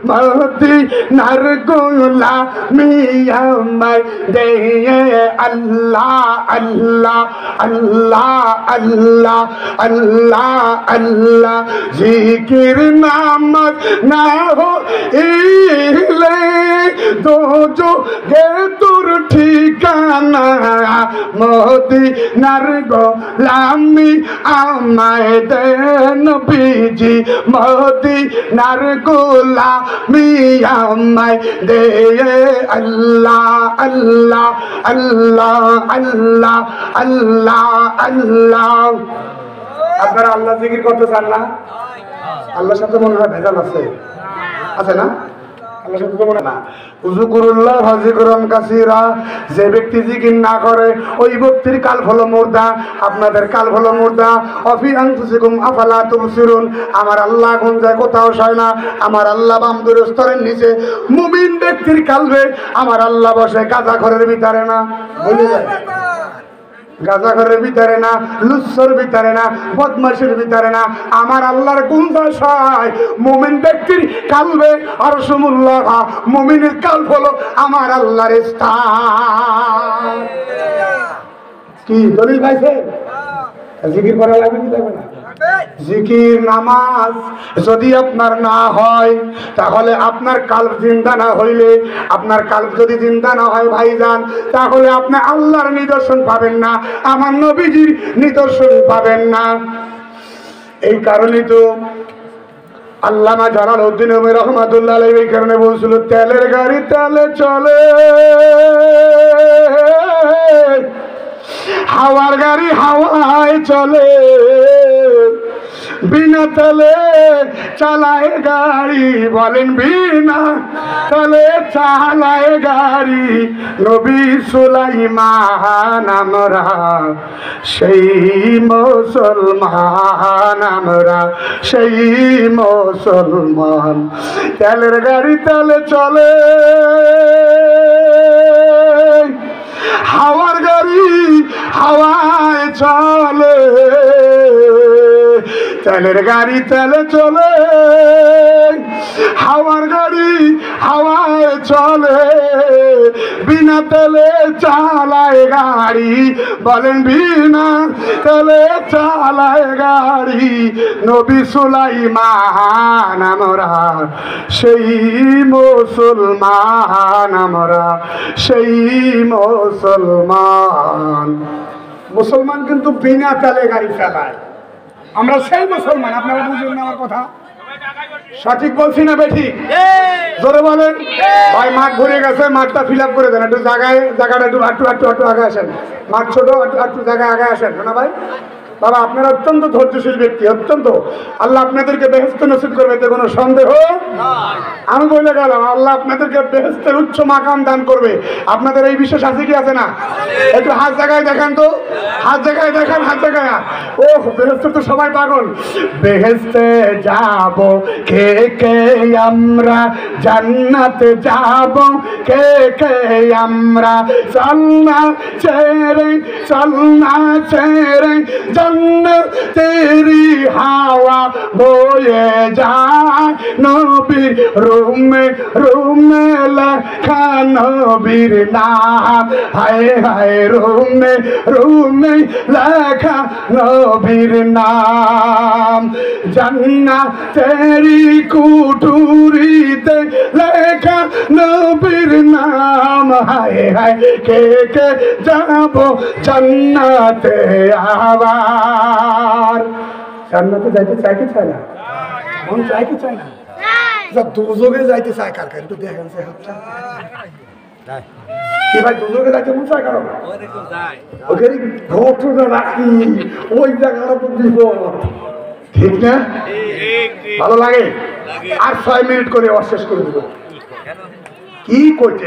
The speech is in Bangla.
মদিনার গোলামি আমায় দে আল্লাহ আল্লাহ আল্লাহ আল্লাহ আল্লাহ আল্লাহ জিকির নামাজ না হইলে দোজখে তোর ঠিকানা মদিনার গোলামি আমায় দে নবীজি মদিনার গোলামি আমায় দে আল্লাহ আল্লাহ আল্লাহ আল্লাহ আল্লাহ আল্লাহ। আপনারা আল্লাহ জিকির করতে চান না? আল্লাহর সাথে মনে হয় ভেজাল আছে না? আল্লাহর সাথে তো মনে না উযকুরুল্লাহ যিকরান কাসীরা। যে ব্যক্তি জিকির না করে ওই ব্যক্তির কাল হলো মুর্দা। আপনাদের কাল হলো মুর্দা। অফি আনফুসিকুম আফালা তুবসিরুন। আমার আল্লাহ কোন যায় কোথাও শয় না। আমার আল্লাহ বামদুর স্তরের নিচে। মুমিন ব্যক্তির কালবে আমার আল্লাহ বসে গাঁজাখোরের ভিতরে না, বলে যায় গাঁজাখোরের ভিতরে না, লুচ্ছর ভিতরে না, বদমাশের ভিতরে না। আমার আল্লাহর কোন ভাষায় মুমিন ব্যক্তির কালবে আরশুমুল্লাহ। মুমিনের কাল্ব হলো আমার আল্লাহর স্থান। কি দলিল পাইছে? জিকির করা লাগবে কি লাগবে না? জিকির নামাজ যদি আপনার না হয় তাহলে আপনার কাল্ব জিন্দা না হইলে, আপনার কাল্ব যদি জিন্দা না হয় ভাইজান, তাহলে আপনি আল্লাহর নিদর্শন পাবেন না, আমার নবীজির নিদর্শন পাবেন না। এই কারণে তো আল্লামা জালালউদ্দিন রুমি রহমাতুল্লাহ আলাইহি এই কারণে বলছিল, তেলের গাড়ি তেলে চলে, হাওয়ার গাড়ি হাওয়ায় চলে, বিনা তেলে চালায় গাড়ি। বলেন বিনা তেলে চালায় গাড়ি নবী সুলাইমান। আমরা সেই মুসলমান, আমরা সেই মুসলমান। তেলের গাড়ি তেলে চলে, হাওয়ার গাড়ি হাওয়ায় চলে, তেলের গাড়ি তেলে চলে, হাওয়ার গাড়ি হাওয়ায় চলে, বিনা তেলে চালায় গাড়ি। বলেন বিনা তেলে চালায় গাড়ি নবী সুলাইমান। আমরা সেই মুসলমান, আমরা সেই মুসলমান। মুসলমান কিন্তু বিনা তেলে গাড়ি চালায়, আমরা সেই মুসলমান। আপনারা বুঝলেন না আমার কথা? সঠিক বলছি না বেঠিক? জোরে বলেন। ভাই মাঠ ভরে গেছে, মাঠটা ফিল আপ করে দেন। একটু জায়গাটা একটু আগে আসেন। মাঠ ছোট, একটু জায়গায় আগে আসেন না ভাই। বাবা আপনারা অত্যন্ত ধৈর্যশীল ব্যক্তি, অত্যন্ত। আল্লাহ আপনাদেরকে বেহেশত নসিব করবে, এতে কোনো সন্দেহ। আমি বলে গেলাম আল্লাহ আপনাদেরকে বেহেশতের উচ্চ মাকাম দান করবে। আপনাদের এই বিশ্বাস আছে কি আছে না? একটু হাত জায়গায় দেখান তো, হাত জায়গায় দেখান, হাত জায়গায়। ও বেহেশতে তো সবাই পাগল। বেহেশতে যাব কে কে আমরা, জান্নাতে যাব কে কে আমরা। চলনা ছেড়ে তেরি হাওয়া বয়ে যায় নবীর রুমে রুমে লেখা নবীর নাম। হায় হায় রুমে রুমে লেখা নবীর নাম। জান্নাতেরি কুঠুরিতে লেখা নবীর নাম। হায় হায় কে কে যাব জান্নাতে আবার। জান্নাতে যাইতে চাই কি চায় না? মন চাই কি চায় না? দুযোগে যাইতে চায় কার কার? একটু দেখেন সে হাতটা। কি ভাই দুযোগে যাইতে মন চায় কারো? ওখানে ঘটনা রাখি, ওই জায়গাটা তো দিব, ঠিক না? ভালো লাগে? আর 6 মিনিট করে শেষ করে দেবো। কি করছে?